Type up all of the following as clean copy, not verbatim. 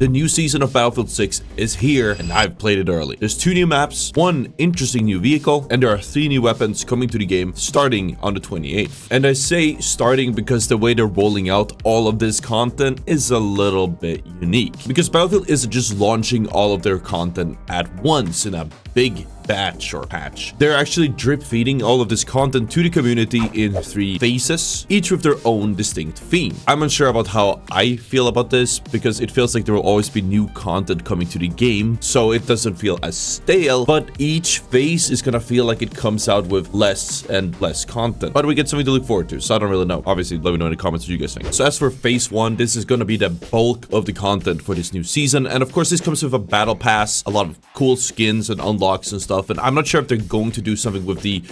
The new season of Battlefield 6 is here, and I've played it early. There's 2 new maps, 1 interesting new vehicle, and there are 3 new weapons coming to the game starting on the 28th. And I say starting because the way they're rolling out all of this content is a little bit unique. Because Battlefield isn't just launching all of their content at once in a big batch or patch. They're actually drip feeding all of this content to the community in 3 phases, each with their own distinct theme. I'm unsure about how I feel about this because it feels like there will always be new content coming to the game, so it doesn't feel as stale, but each phase is gonna feel like it comes out with less and less content. But we get something to look forward to, so I don't really know. Obviously, let me know in the comments what you guys think. So as for phase 1, this is gonna be the bulk of the content for this new season, and of course this comes with a battle pass, a lot of cool skins and unlocks and stuff. And I'm not sure if they're going to do something with the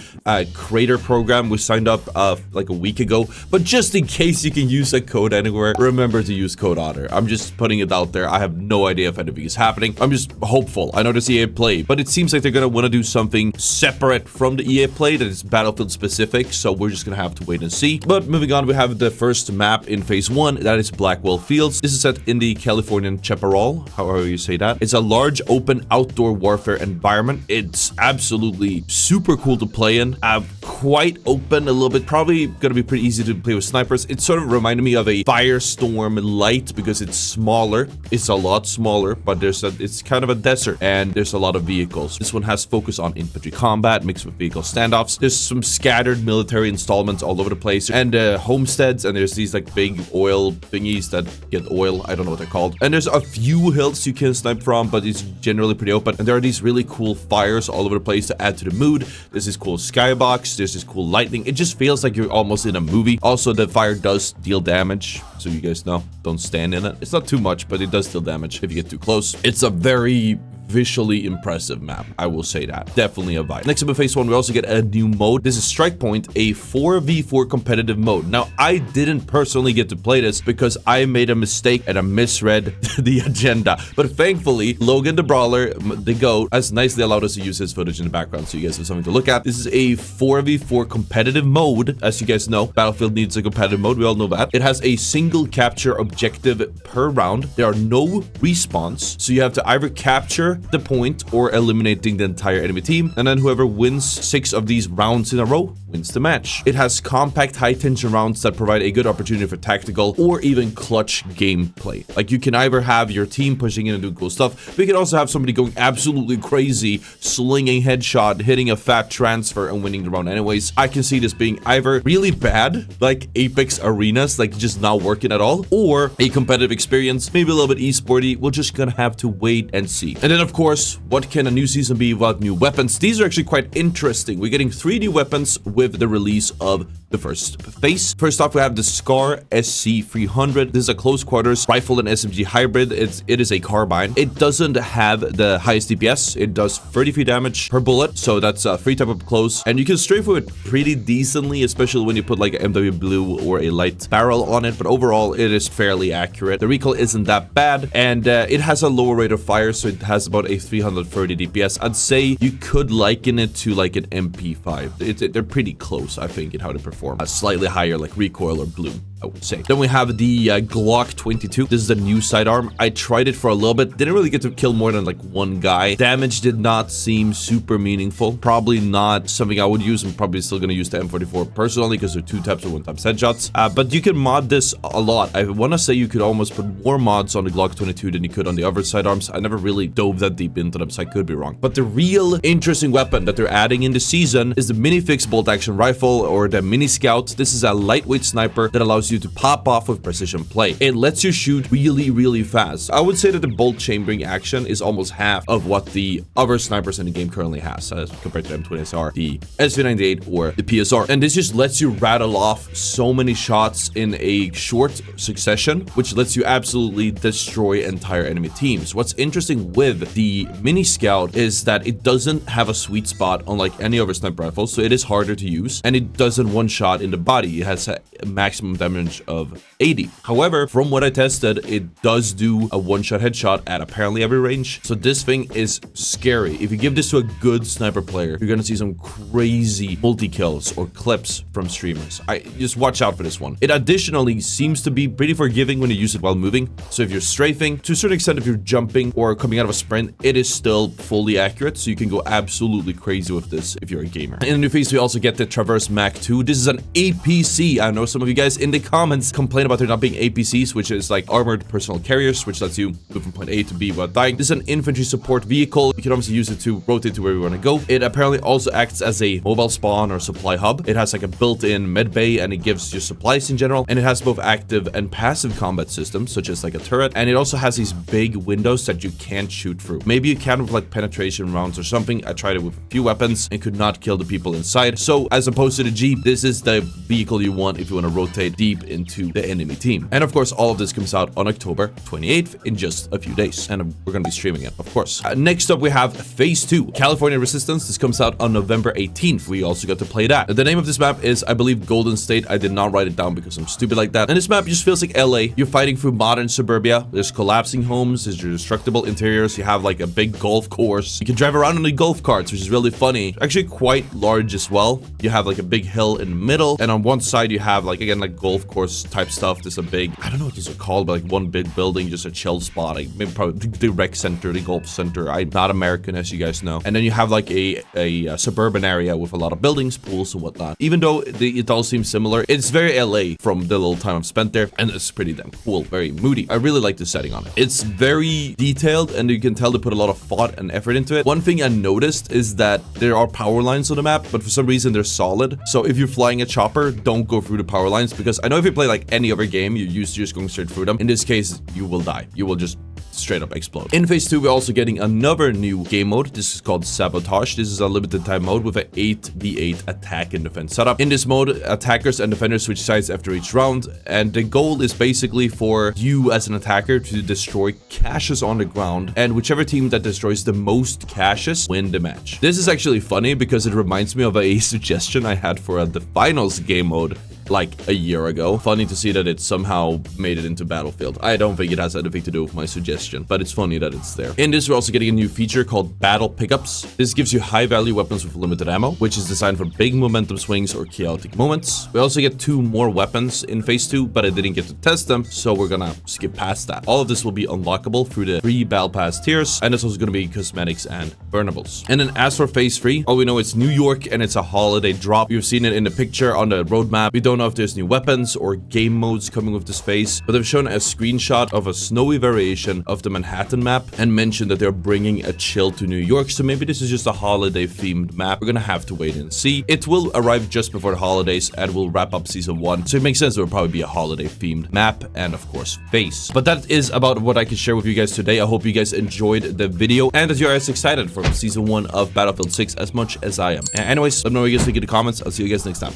creator program we signed up like a week ago, but just in case you can use a code anywhere, remember to use code ottr. I'm just putting it out there. I have no idea if anything is happening. I'm just hopeful. I know there's EA Play, but it seems like they're gonna want to do something separate from the EA Play that is Battlefield specific, so we're just gonna have to wait and see. But moving on, we have the first map in phase 1, that is Blackwell Fields. This is set in the Californian Chaparral, however you say that. It's a large open outdoor warfare environment. It's absolutely super cool to play in. Quite open a little bit, probably gonna be pretty easy to play with snipers. It sort of reminded me of a Firestorm Light because it's smaller. It's a lot smaller, but it's kind of a desert and there's a lot of vehicles. This one has focus on infantry combat mixed with vehicle standoffs. There's some scattered military installments all over the place and homesteads, and there's these like big oil thingies that get oil. I don't know what they're called. And there's a few hills you can snipe from, but it's generally pretty open. And there are these really cool fires all over the place to add to the mood. There's this cool skybox. There's this cool lightning. It just feels like you're almost in a movie. Also, the fire does deal damage, so you guys know, don't stand in it. It's not too much, but it does deal damage if you get too close. It's a very visually impressive map, I will say that. Definitely a vibe. Next up in phase 1, we also get a new mode. This is Strike Point, a 4v4 competitive mode. Now, I didn't personally get to play this because I made a mistake and I misread the agenda. But thankfully, Logan the Brawler, the GOAT, has nicely allowed us to use his footage in the background so you guys have something to look at. This is a 4v4 competitive mode. As you guys know, Battlefield needs a competitive mode. We all know that. It has a single capture objective per round. There are no respawns, so you have to either capture the point or eliminating the entire enemy team, and then whoever wins 6 of these rounds in a row wins the match. It has compact high tension rounds that provide a good opportunity for tactical or even clutch gameplay. Like, you can either have your team pushing in and doing cool stuff, but you can also have somebody going absolutely crazy, slinging headshot, hitting a fat transfer and winning the round anyways. I can see this being either really bad, like Apex Arenas, like just not working at all, or a competitive experience, maybe a little bit esporty. We're just gonna have to wait and see. And then of course, what can a new season be without new weapons? These are actually quite interesting. We're getting 3 new weapons with the release of the first phase. First off, we have the Scar SC300. This is a close quarters rifle and SMG hybrid. It is a carbine. It doesn't have the highest DPS. It does 33 damage per bullet, so that's a free type of close, and you can strafe with it pretty decently, especially when you put like an MW blue or a light barrel on it. But overall, it is fairly accurate. The recoil isn't that bad, and it has a lower rate of fire, so it has about a 330 DPS. I'd say you could liken it to like an MP5. They're pretty close, I think, in how they perform. A slightly higher like recoil or bloom, I would say. Then we have the Glock 22. This is the new sidearm. I tried it for a little bit. Didn't really get to kill more than like 1 guy. Damage did not seem super meaningful. Probably not something I would use. I'm probably still going to use the M44 personally because they're 2 types of 1-time headshots. But you can mod this a lot. I want to say you could almost put more mods on the Glock 22 than you could on the other sidearms. I never really dove that deep into them, so I could be wrong. But the real interesting weapon that they're adding in the season is the Minifix bolt action rifle, or the Mini Scout. This is a lightweight sniper that allows you to pop off with precision play. It lets you shoot really, really fast. I would say that the bolt chambering action is almost half of what the other snipers in the game currently has, as compared to the M20SR, the SV98, or the PSR. And this just lets you rattle off so many shots in a short succession, which lets you absolutely destroy entire enemy teams. What's interesting with the Mini Scout is that it doesn't have a sweet spot unlike any other sniper rifle, so it is harder to use, and it doesn't one-shot in the body. It has a maximum damage range of 80. However, from what I tested, it does do a one-shot headshot at apparently every range. So this thing is scary. If you give this to a good sniper player, you're gonna see some crazy multi-kills or clips from streamers. Just watch out for this one. It additionally seems to be pretty forgiving when you use it while moving. So if you're strafing, to a certain extent, if you're jumping or coming out of a sprint, it is still fully accurate. So you can go absolutely crazy with this if you're a gamer. In the new phase, we also get the Traverse Mac 2. This is an APC. I know some of you guys in the comments complain about there not being APCs, which is like armored personal carriers, which lets you move from point A to B without dying. This is an infantry support vehicle. You can obviously use it to rotate to where you want to go. It apparently also acts as a mobile spawn or supply hub. It has like a built-in med bay, and it gives you supplies in general. And it has both active and passive combat systems, such as like a turret. And it also has these big windows that you can't shoot through. Maybe you can with like penetration rounds or something. I tried it with a few weapons and could not kill the people inside. So as opposed to the Jeep, this is the vehicle you want if you want to rotate deep into the enemy team. And of course, all of this comes out on October 28th in just a few days. And we're going to be streaming it, of course. Next up, we have Phase 2, California Resistance. This comes out on November 18th. We also got to play that. The name of this map is, I believe, Golden State. I did not write it down because I'm stupid like that. And this map just feels like LA. You're fighting through modern suburbia. There's collapsing homes. There's destructible interiors. You have like a big golf course. You can drive around on the golf carts, which is really funny. Actually quite large as well. You have like a big hill in the middle. And on one side, you have like, again, like golf course type stuff. There's a big, I don't know what these are called, but like one big building, just a chill spot. Like maybe probably the rec center, the golf center. I'm not American, as you guys know. And then you have like a suburban area with a lot of buildings, pools and whatnot. Even though it all seems similar, it's very LA from the little time I've spent there. And it's pretty damn cool, very moody. I really like the setting on it. It's very detailed, and you can tell they put a lot of thought and effort into it. One thing I noticed is that there are power lines on the map, but for some reason they're solid. So if you're flying a chopper, don't go through the power lines, because I know if you play like any other game, you're used to just going straight through them. In this case, you will die. You will just straight up explode. In phase 2, we're also getting another new game mode. This is called Sabotage. This is a limited time mode with an 8v8 attack and defense setup. In this mode, attackers and defenders switch sides after each round, and the goal is basically for you as an attacker to destroy caches on the ground, and whichever team that destroys the most caches win the match. This is actually funny because it reminds me of a suggestion I had for the finals game mode like a year ago. Funny to see that it somehow made it into Battlefield. I don't think it has anything to do with my suggestion, but it's funny that it's there. In this, we're also getting a new feature called Battle Pickups. This gives you high value weapons with limited ammo, which is designed for big momentum swings or chaotic moments. We also get 2 more weapons in phase 2, but I didn't get to test them, so we're gonna skip past that. All of this will be unlockable through the 3 Battle Pass tiers, and it's also gonna be cosmetics and burnables. And then as for phase 3, all we know it's New York and it's a holiday drop. You've seen it in the picture on the roadmap. We don't know if there's new weapons or game modes coming with this phase, but they've shown a screenshot of a snowy variation of the Manhattan map and mentioned that they're bringing a chill to New York, so maybe this is just a holiday themed map. We're gonna have to wait and see. It will arrive just before the holidays and will wrap up season 1, so it makes sense it will probably be a holiday themed map and of course phase. But that is about what I can share with you guys today. I hope you guys enjoyed the video and that you're as excited for season 1 of Battlefield 6 as much as I am. Anyways, let me know what you guys think in the comments. I'll see you guys next time.